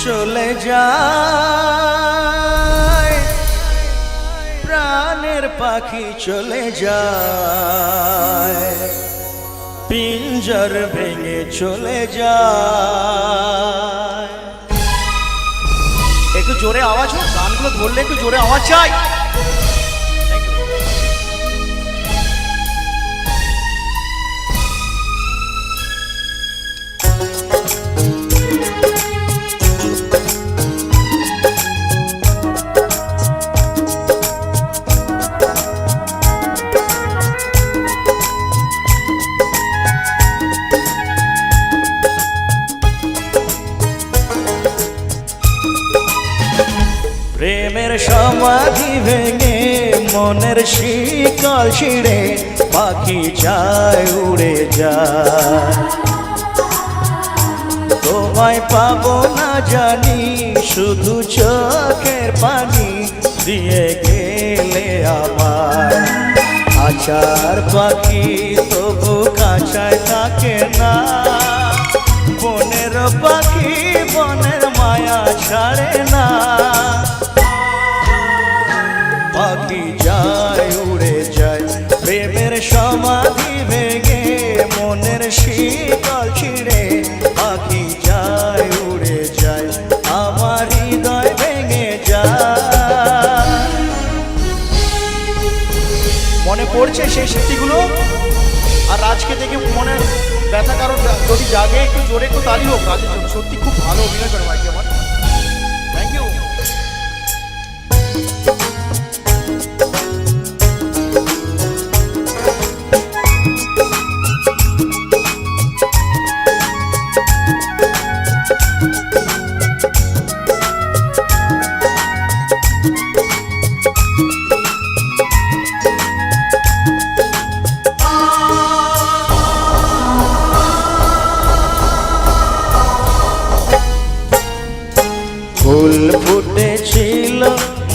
চলে যায় প্রাণের পাখি চলে যায় পিঞ্জর ভেঙে চলে যায়। একটু জোরে আওয়াজ হোক, গানগুলো ধরলে একটু জোরে আওয়াজ চাই। প্রেমের সমাধি ভেঙে মনের শিকল ছিঁড়ে পাখি যায় উড়ে যায়। তোমায় পাবো না জানি শুধু চোখের পানি দিয়ে গেলে আমার। আচার পাখি তবু কাছায় থাকে না, বনের পাখি বনের মায়া ছাড়ে না। পাখি যায় উড়ে যায় প্রেমের সমাধি ভেঙে মনের শিকল ছিঁড়ে পাখি যায় উড়ে যায় আমার হৃদয় ভেঙে যায়। মনে পড়ছে সেই স্মৃতিগুলো আর আজকে দেখে মনে ব্যথা কারণ যদি জাগে একটু জোরে একটু তালি হোক কাজের জন্য। সত্যি খুব ভালো অভিনয় করে ভাই আমার, থ্যাংক ইউ। ফুল ফুটেছিল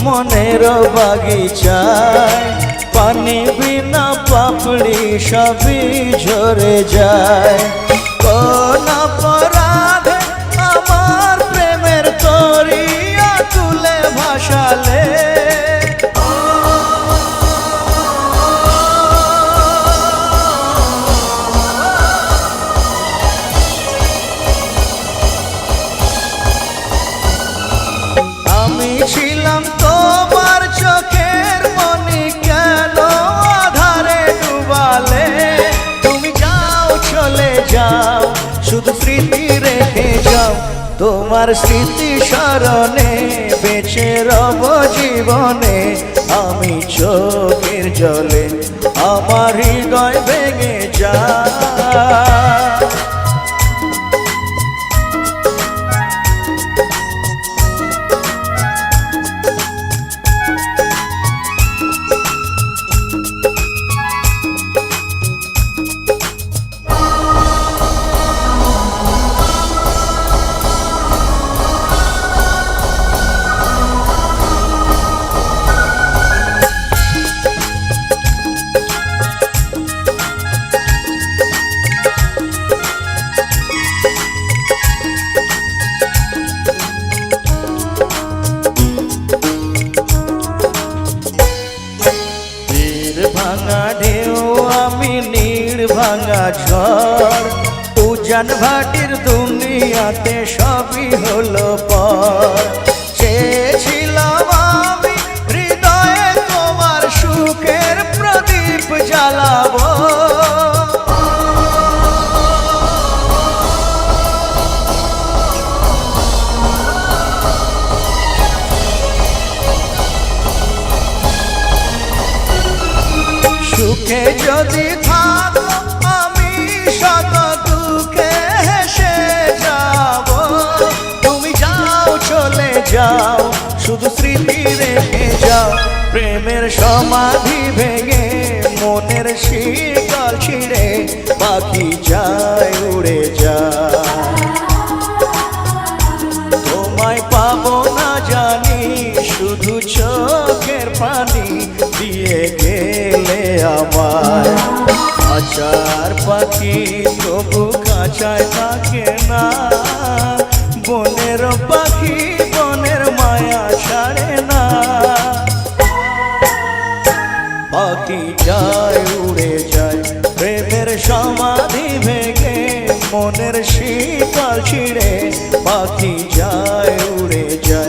মনের বাগিচায়, পানি বিনা পাপড়ি সবই ঝরে যায়। কোন অপরাধে আমার প্রেমের তরিয়া তুলে ভাসালে, ছিলাম তোমার চোখের মনি কেন আধারে ডুবালে। তুমি যাও চলে যাও শুধু স্মৃতি রেখে যাও, তোমার স্মৃতি স্মরণে বেঁচে রব জীবনে। আমি চোখের জলে আমার হৃদয় ভেঙে যায়। ভাঙা ঢেউ আমি নীড় ভাঙা ঝড়, উজান ভাটির দুনিয়াতে সবই হলো পর। চেয়েছিলাম আমি হৃদয়ে তোমার সুখের প্রদীপ জ্বালাবো, সুখে যদি থাকো আমি শত দুঃখে হেসে যাব। তুমি যাও চলে যাও শুধু স্মৃতি রেখে যাও, প্রেমের সমাধি ভেঙে মনের শিকল ছিঁড়ে পাখি যায় উড়ে যায়। তোমায় পাবো না জানি শুধু চোখের পানি দিয়ে গেলে আমার। আচার পাখি তবু কাছায় থাকে না, বনের পাখি যায় উড়ে যায়। প্রেমের সমাধি ভেঙে মনের শীতল ছিঁড়ে পাখি যায় উড়ে যায়।